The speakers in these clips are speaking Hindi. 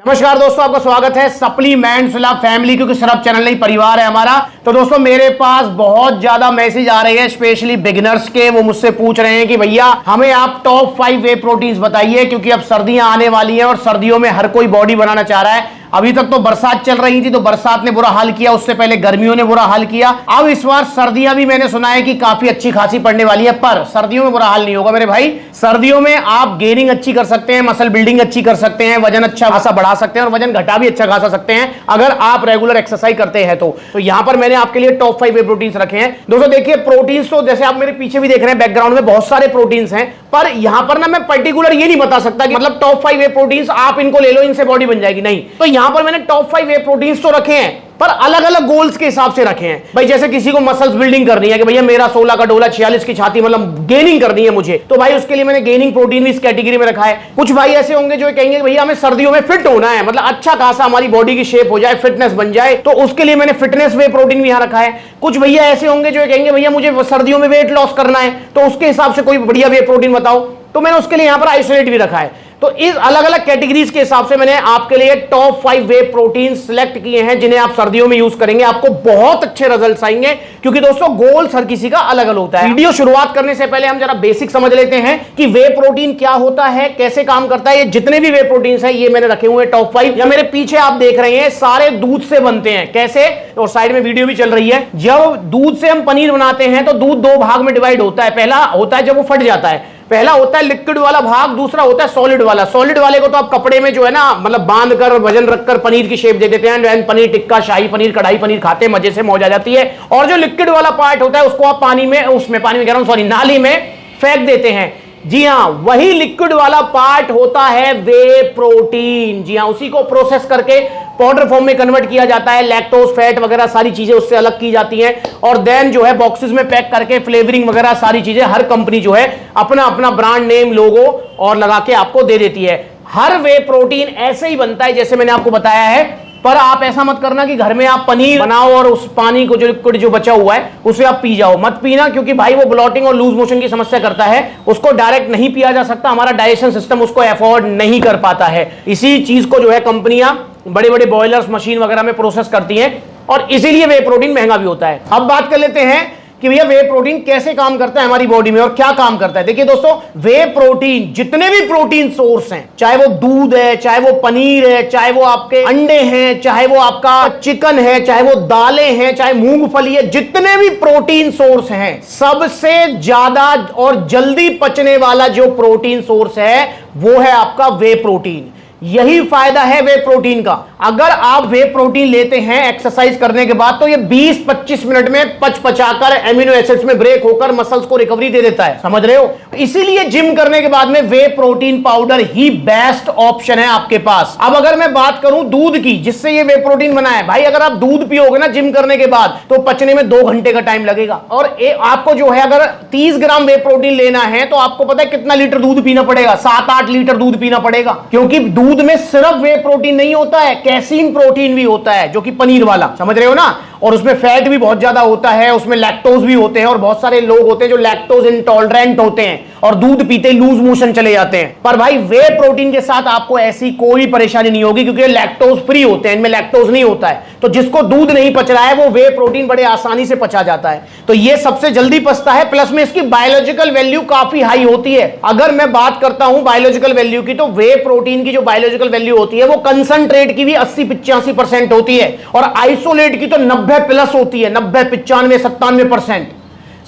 नमस्कार दोस्तों, आपका स्वागत है सप्लीमेंट्स लव फैमिली, क्योंकि सिर्फ चैनल नहीं परिवार है हमारा। तो दोस्तों मेरे पास बहुत ज्यादा मैसेज आ रहे हैं स्पेशली बिगिनर्स के। वो मुझसे पूछ रहे हैं कि भैया हमें आप टॉप 5 वे प्रोटीन्स बताइए, क्योंकि अब सर्दियां आने वाली हैं और सर्दियों में हर कोई बॉडी बनाना चाह रहा है। अभी तक तो बरसात चल रही थी तो बरसात ने बुरा हाल किया, उससे पहले गर्मियों ने बुरा हाल किया। अब इस बार सर्दियां भी मैंने सुना है कि काफी अच्छी खासी पड़ने वाली है, पर सर्दियों में बुरा हाल नहीं होगा मेरे भाई। सर्दियों में आप गेनिंग अच्छी कर सकते हैं, मसल बिल्डिंग अच्छी कर सकते हैं, वजन अच्छा खासा बढ़ा सकते हैं और वजन घटा भी अच्छा खासा सकते हैं अगर आप रेगुलर एक्सरसाइज करते हैं तो यहां पर मैंने आपके लिए टॉप 5 वे प्रोटीन्स रखे हैं। दोस्तों देखिए, प्रोटीन्स तो जैसे आप मेरे पीछे भी देख रहे हैं बैकग्राउंड में बहुत सारे प्रोटीन्स हैं, पर यहां पर ना मैं पर्टिकुलर ये नहीं बता सकता कि मतलब टॉप 5 वे प्रोटीन्स आप इनको ले लो इनसे बॉडी बन जाएगी, नहीं। तो यहां पर मैंने टॉप 5 वे प्रोटीन्स तो रखे हैं, पर अलग अलग गोल्स के हिसाब से रखे हैं। भाई जैसे किसी को मसल्स बिल्डिंग करनी है कि भैया मेरा 16 का डोला 46 की छाती मतलब गेनिंग करनी है मुझे, तो भाई उसके लिए मैंने गेनिंग प्रोटीन भी इस कैटेगरी में रखा है। कुछ भाई ऐसे होंगे जो कहेंगे भैया हमें सर्दियों में फिट होना है, मतलब अच्छा खासा हमारी बॉडी की शेप हो जाए, फिटनेस बन जाए, तो उसके लिए मैंने फिटनेस वे प्रोटीन भी यहां रखा है। कुछ भैया ऐसे होंगे जो कहेंगे भैया मुझे सर्दियों में वेट लॉस करना है, तो उसके हिसाब से कोई बढ़िया वे प्रोटीन बताओ, तो मैंने उसके लिए यहां पर आइसोलेट भी रखा है। तो इस अलग अलग कैटेगरीज के हिसाब से मैंने आपके लिए टॉप 5 वे प्रोटीन सिलेक्ट किए हैं जिन्हें आप सर्दियों में यूज करेंगे, आपको बहुत अच्छे रिजल्ट्स आएंगे। क्योंकि दोस्तों गोल्स हर किसी का अलग अलग होता है। वीडियो शुरुआत करने से पहले हम जरा बेसिक समझ लेते हैं कि वे प्रोटीन क्या होता है, कैसे काम करता है। ये जितने भी वे प्रोटीन है ये मैंने रखे हुए हैं टॉप 5। या मेरे पीछे आप देख रहे हैं सारे दूध से बनते हैं। कैसे? और साइड में वीडियो भी चल रही है। जब दूध से हम पनीर बनाते हैं तो दूध 2 भाग में डिवाइड होता है। पहला होता है जब वो फट जाता है, पहला होता है लिक्विड वाला भाग, दूसरा होता है सॉलिड वाला। सॉलिड वाले को तो आप कपड़े में जो है ना मतलब बांध कर वजन रखकर पनीर की शेप दे देते हैं, पनीर टिक्का, शाही पनीर, कढ़ाई पनीर खाते हैं, मजे से मौज आ जाती है। और जो लिक्विड वाला पार्ट होता है उसको आप पानी में कह रहा हूं सॉरी नाली में फेंक देते हैं। जी हां, वही लिक्विड वाला पार्ट होता है वे प्रोटीन। जी हां, उसी को प्रोसेस करके पाउडर फॉर्म में कन्वर्ट किया जाता है, लैक्टोज, फैट वगैरह सारी चीजें उससे अलग की जाती हैं और देन जो है बॉक्सेस में पैक करके फ्लेवरिंग वगैरह सारी चीजें हर कंपनी जो है अपना अपना ब्रांड नेम, लोगो और लगा के आपको दे देती है। हर वे प्रोटीन ऐसे ही बनता है जैसे मैंने आपको बताया है, पर आप ऐसा मत करना कि घर में आप पनीर बनाओ और उस पानी को जो लिक्विड जो बचा हुआ है उसे आप पी जाओ। मत पीना, क्योंकि भाई वो ब्लॉटिंग और लूज मोशन की समस्या करता है, उसको डायरेक्ट नहीं पिया जा सकता, हमारा डाइजेशन सिस्टम उसको अफोर्ड नहीं कर पाता है। इसी चीज को जो है कंपनियां बड़े बड़े बॉयलर्स, मशीन वगैरह में प्रोसेस करती हैं और इसीलिए वे प्रोटीन महंगा भी होता है। अब बात कर लेते हैं कि भैया वे प्रोटीन कैसे काम करता है हमारी बॉडी में और क्या काम करता है। देखिए दोस्तों, वे प्रोटीन जितने भी प्रोटीन सोर्स हैं, चाहे वो दूध है, चाहे वो पनीर है, चाहे वो आपके अंडे हैं, चाहे वो आपका चिकन है, चाहे वो दालें हैं, चाहे मूंगफली है, जितने भी प्रोटीन सोर्स हैं, सबसे ज्यादा और जल्दी पचने वाला जो प्रोटीन सोर्स है वो है आपका वे प्रोटीन। यही फायदा है वे प्रोटीन का। अगर आप वे प्रोटीन लेते हैं एक्सरसाइज करने के बाद तो ये 20-25 मिनट में पचाकर एमिनो एसिड्स में ब्रेक होकर मसल्स को रिकवरी दे देता है, समझ रहे हो। इसीलिए जिम करने के बाद में वे प्रोटीन पाउडर ही बेस्ट ऑप्शन है आपके पास। अब अगर मैं बात करूं दूध की, जिससे ये वे प्रोटीन बना है, भाई अगर आप दूध पियोगे ना जिम करने के बाद तो पचने में 2 घंटे का टाइम लगेगा। और आपको जो है अगर 30 ग्राम वे प्रोटीन लेना है तो आपको पता है कितना लीटर दूध पीना पड़ेगा? 7-8 लीटर दूध पीना पड़ेगा, क्योंकि दूध में सिर्फ वे प्रोटीन नहीं होता है, कैसीन प्रोटीन भी होता है, जो कि पनीर वाला, समझ रहे हो ना। और उसमें फैट भी बहुत ज्यादा होता है, उसमें लैक्टोज भी होते हैं और बहुत सारे लोग होते हैं जो लैक्टोज इंटॉलरेंट होते हैं और दूध पीते लूज मोशन चले जाते हैं। पर भाई वे प्रोटीन के साथ आपको ऐसी कोई परेशानी नहीं होगी, क्योंकि लैक्टोज फ्री होते हैं, इनमें लैक्टोज नहीं होता है। तो जिसको दूध नहीं पच रहा है वो वे प्रोटीन बड़े आसानी से पचा जाता है, तो ये सबसे जल्दी पचता है। प्लस में इसकी बायोलॉजिकल वैल्यू काफी हाई होती है। अगर मैं बात करता हूं बायोलॉजिकल वैल्यू की, तो वे प्रोटीन की जो बायोलॉजिकल वैल्यू होती है वो कंसंट्रेट की भी 80-85% होती है और आइसोलेट की तो 90+ होती है, 90, 95, 97%।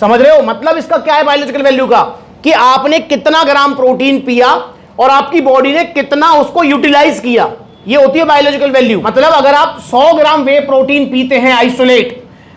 समझ रहे हो मतलब इसका क्या है बायोलॉजिकल वैल्यू का, कि आपने कितना ग्राम प्रोटीन पिया और आपकी बॉडी ने कितना उसको यूटिलाइज किया, ये होती है बायोलॉजिकल वैल्यू। मतलब अगर आप 100 ग्राम वे प्रोटीन पीते हैं आइसोलेट,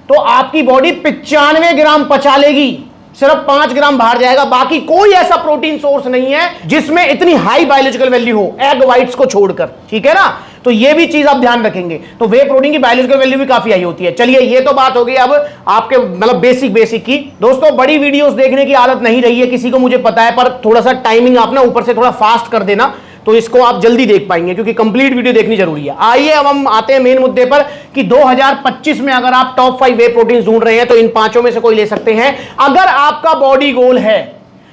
तो आपकी बॉडी 95 ग्राम पचा लेगी, सिर्फ 5 ग्राम बाहर जाएगा। बाकी कोई ऐसा प्रोटीन सोर्स नहीं है जिसमें इतनी हाई बायोलॉजिकल वैल्यू हो, एग व्हाइट्स को छोड़कर, ठीक है ना। तो ये भी चीज आप ध्यान रखेंगे। तो वे प्रोटीन की बायोलॉजिकल वैल्यू भी काफी हाई होती है। चलिए ये तो बात हो गई अब आपके मतलब बेसिक की। दोस्तों बड़ी वीडियोस देखने की आदत नहीं रही है किसी को, मुझे पता है, पर थोड़ा सा टाइमिंग आप ना ऊपर से थोड़ा फास्ट कर देना तो इसको आप जल्दी देख पाएंगे, क्योंकि कंप्लीट वीडियो देखनी जरूरी है। आइए अब हम आते हैं मेन मुद्दे पर कि 2025 में अगर आप टॉप 5 वे प्रोटीन ढूंढ रहे हैं तो इन 5 में से कोई ले सकते हैं। अगर आपका बॉडी गोल है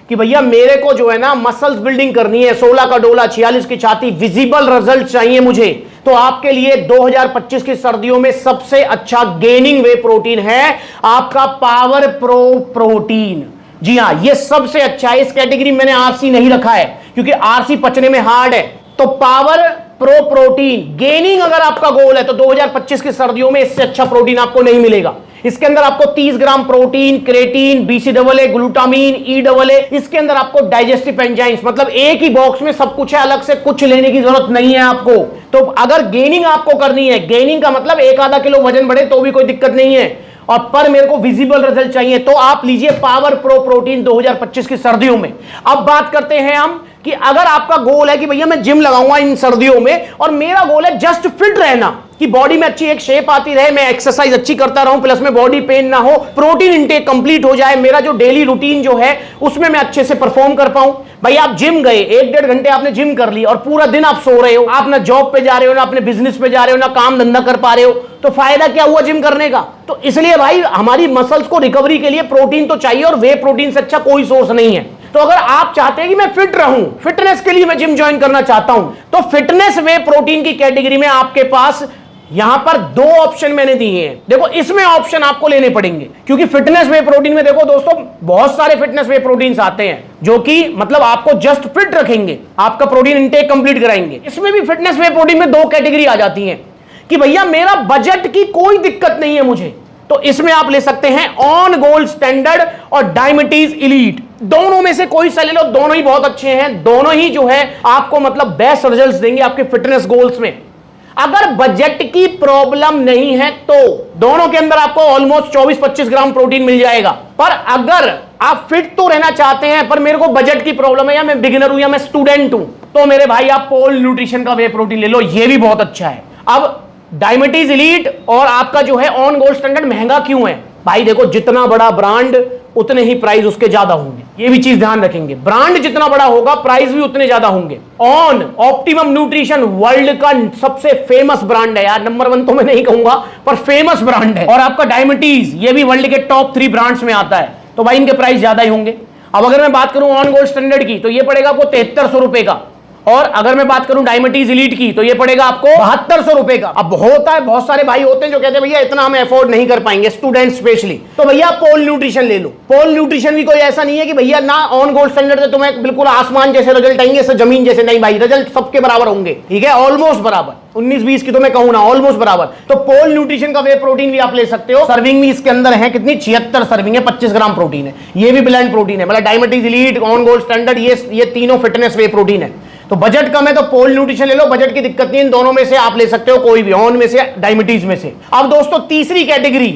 कि भैया मेरे को जो है ना मसल्स बिल्डिंग करनी है, 16 का डोला 46 की छाती, विजिबल रिजल्ट चाहिए मुझे, तो आपके लिए 2025 की सर्दियों में सबसे अच्छा गेनिंग वे प्रोटीन है आपका पावर प्रो प्रोटीन। जी हां, ये सबसे अच्छा है। इस कैटेगरी में मैंने आरसी नहीं रखा है क्योंकि आरसी पचने में हार्ड है। तो पावर प्रो प्रोटीन गेनिंग अगर आपका गोल है तो 2025 की सर्दियों में इससे अच्छा प्रोटीन आपको नहीं मिलेगा। इसके अंदर आपको 30 gram protein, creatine, BCAA, glutamine, EAA, इसके अंदर आपको डाइजेस्टिव एंजाइम्स, मतलब एक ही बॉक्स में सब कुछ है, अलग से कुछ लेने की जरूरत नहीं है आपको। तो अगर गेनिंग आपको करनी है, गेनिंग का मतलब 1-आधा किलो वजन बढ़े तो भी कोई दिक्कत नहीं है, और पर मेरे को विजिबल रिजल्ट चाहिए, तो आप लीजिए पावर प्रो प्रोटीन 2025 की सर्दियों में। अब बात करते हैं हम कि अगर आपका गोल है कि भैया मैं जिम लगाऊंगा इन सर्दियों में और मेरा गोल है जस्ट फिट रहना, कि बॉडी में अच्छी एक शेप आती रहे, मैं एक्सरसाइज अच्छी करता रहूं, प्लस में बॉडी पेन ना हो, प्रोटीन इंटेक कंप्लीट हो जाए, मेरा जो डेली रूटीन जो है उसमें मैं अच्छे से परफॉर्म कर पाऊं। भाई आप जिम गए, 1-1.5 घंटे आपने जिम कर ली और पूरा दिन आप सो रहे हो, आप ना जॉब पे जा रहे हो, ना अपने बिजनेस पे जा रहे हो, ना काम धंधा कर पा रहे हो, तो फायदा क्या हुआ जिम करने का? तो इसलिए भाई हमारी मसल्स को रिकवरी के लिए प्रोटीन तो चाहिए, और वे प्रोटीन से अच्छा कोई सोर्स नहीं है। तो अगर आप चाहते हैं कि मैं फिट रहूं, फिटनेस के लिए मैं जिम ज्वाइन करना चाहता हूं, तो फिटनेस वे प्रोटीन की कैटेगरी में आपके पास यहां पर 2 ऑप्शन मैंने दिए हैं। देखो इसमें ऑप्शन आपको लेने पड़ेंगे क्योंकि फिटनेस वे प्रोटीन में देखो दोस्तों बहुत सारे फिटनेस वे प्रोटीन्स आते हैं जो कि मतलब आपको जस्ट फिट रखेंगे, आपका प्रोटीन इंटेक कंप्लीट कराएंगे। इसमें भी फिटनेस वे प्रोटीन में 2 कैटेगरी आ जाती हैं कि भैया मेरा बजट की कोई दिक्कत नहीं है मुझे, तो इसमें आप ले सकते हैं ऑन गोल स्टैंडर्ड और डायबिटीज इलीट। दोनों में से कोई सा ले लो, दोनों ही बहुत अच्छे हैं, दोनों ही जो है आपको मतलब बेस्ट रिजल्ट्स देंगे आपके फिटनेस गोल्स में। अगर बजट की प्रॉब्लम नहीं है तो दोनों के अंदर आपको ऑलमोस्ट 24-25 ग्राम प्रोटीन मिल जाएगा। पर अगर आप फिट तो रहना चाहते हैं पर मेरे को बजट की प्रॉब्लम है, या मैं बिगिनर हूं, या मैं स्टूडेंट हूं, तो मेरे भाई आप पोल न्यूट्रिशन का वे प्रोटीन ले लो, ये भी बहुत अच्छा है। अब डायबिटीज इलीट और आपका जो है ऑन गोल्ड स्टैंडर्ड महंगा क्यों है? भाई देखो जितना बड़ा ब्रांड उतने ही प्राइस उसके ज्यादा होंगे, ये भी चीज ध्यान रखेंगे। ब्रांड जितना बड़ा होगा प्राइस भी उतने ज्यादा होंगे। ऑन ऑप्टिमम न्यूट्रिशन वर्ल्ड का सबसे फेमस ब्रांड है यार, नंबर 1 तो मैं नहीं कहूंगा पर फेमस ब्रांड है। और आपका डायबिटीज ये भी वर्ल्ड के टॉप 3 ब्रांड्स में आता है, तो भाई इनके प्राइस ज्यादा ही होंगे। अब अगर मैं बात करूं ऑन गोल्ड स्टैंडर्ड की तो ये पड़ेगा आपको 7300 रुपए का, और अगर मैं बात करूं डायबिटीज इलीट की तो ये पड़ेगा आपको 7200 रुपए का। अब होता है बहुत सारे भाई होते हैं जो कहते हैं भैया इतना हम अफोर्ड नहीं कर पाएंगे, स्टूडेंट स्पेशली, तो भैया पोल न्यूट्रिशन ले लो। पोल न्यूट्रिशन भी कोई ऐसा नहीं है कि भैया ना ऑन गोल्ड स्टैंडर्ड से तुम्हें बिल्कुल आसमान जैसे रिजल्ट आएंगे, इससे जमीन जैसे, नहीं भाई, रिजल्ट सबके बराबर होंगे, ठीक है, ऑलमोस्ट बराबर, 19-20 की तो मैं कहूं ना, ऑलमोस्ट बराबर। तो पोल न्यूट्रिशन का वे प्रोटीन भी आप ले सकते हो। सर्विंग भी इसके अंदर है कितनी, 76 सर्विंग है, 25 ग्राम प्रोटीन है, ये भी ब्लेंड प्रोटीन है, मतलब diabetes elite, on gold standard, ये तीनों फिटनेस वे प्रोटीन है। तो बजट कम है तो पोल न्यूट्रिशन ले लो, बजट की दिक्कत नहीं, इन दोनों में से आप ले सकते हो कोई भी, ऑन में से, डायबिटीज में से। अब दोस्तों तीसरी कैटेगरी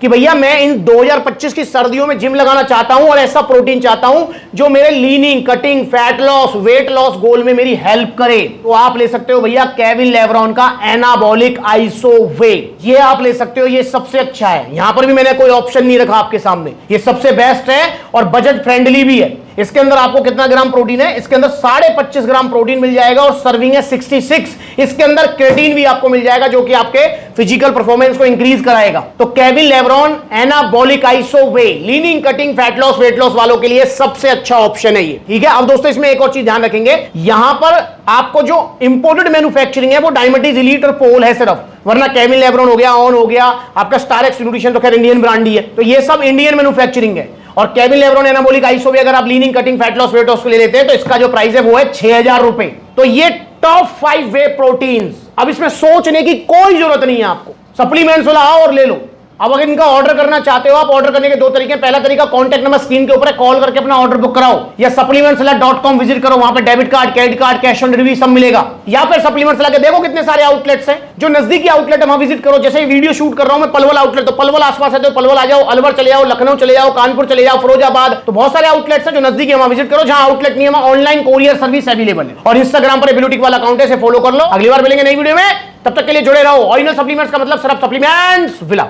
कि भैया मैं इन 2025 की सर्दियों में जिम लगाना चाहता हूं और ऐसा प्रोटीन चाहता हूं जो मेरे leaning, cutting, fat loss, weight loss goal में मेरी हेल्प करे, तो आप ले सकते हो भैया केविन लेब्रॉन का एनाबॉलिक आइसो वे, ये आप ले सकते हो, ये सबसे अच्छा है। यहां पर भी मैंने कोई ऑप्शन नहीं रखा आपके सामने, ये सबसे बेस्ट है और बजट फ्रेंडली भी है। इसके अंदर आपको कितना ग्राम प्रोटीन है, इसके अंदर 25.5 ग्राम प्रोटीन मिल जाएगा और सर्विंग है 66। इसके अंदर क्रेटीन भी आपको मिल जाएगा जो कि आपके फिजिकल परफॉर्मेंस को इंक्रीज कराएगा। तो Kevin Levrone anabolic iso whey leaning, cutting, fat loss, weight loss वालों के लिए सबसे अच्छा ऑप्शन है ये, ठीक है। अब दोस्तों इसमें एक और चीज ध्यान रखेंगे, यहां पर आपको जो इंपोर्टेड मैन्युफैक्चरिंग है वो डायबिटीज इलीट और पोल है सिर्फ, वरना केविन लेब्रॉन हो गया, ऑन हो गया, आपका स्टारएक्स न्यूट्रिशन तो खैर इंडियन ब्रांड ही है, तो ये सब इंडियन मैन्युफैक्चरिंग है। और केविन लेब्रॉन एनाबॉलिक आइसो भी अगर आप leaning, cutting, fat loss, weight loss के लिए लेते हैं तो इसका जो प्राइस है वो है 6000 रुपए। तो ये टॉप 5 वे प्रोटीन्स, अब इसमें सोचने की कोई जरूरत नहीं है आपको, सप्लीमेंट्स वाला आओ और ले लो। अब अगर इनका ऑर्डर करना चाहते हो आप, ऑर्डर करने के 2 तरीके, पहला तरीका कॉन्टैक्ट नंबर स्क्रीन के ऊपर है, कॉल करके अपना ऑर्डर बुक कराओ, या supplementsala.com विजिट करो, वहां पे debit card, credit card, cash on delivery सब मिलेगा। या फिर सप्लीमेंट्सला के देखो कितने सारे आउटलेट्स हैं, जो नजदीकी आउटलेट है वहां विजिट करो। जैसे वीडियो शूट कर रहा हूं मैं पलवल आउटलेट, तो पलवल आसपास है तो पलवल आ जाओ, अलवर चले जाओ, लखनऊ चले जाओ, कानपुर चले जाओ, फिरोजाबाद, तो बहुत सारे आउटलेट्स हैं जो नजदीकी है, वहां विजिट करो। जहां आउटलेट नहीं है वहां ऑनलाइन कोरियर सर्विस अवेलेबल है, और इंस्टाग्राम पर ब्लूटिक वाला अकाउंट है, फॉलो कर लो। अगली बार मिलेंगे नई वीडियो में, तब तक के लिए जुड़े रहो। ओरिजिनल सप्लीमेंट्स का मतलब सिर्फ सप्लीमेंट्स विला।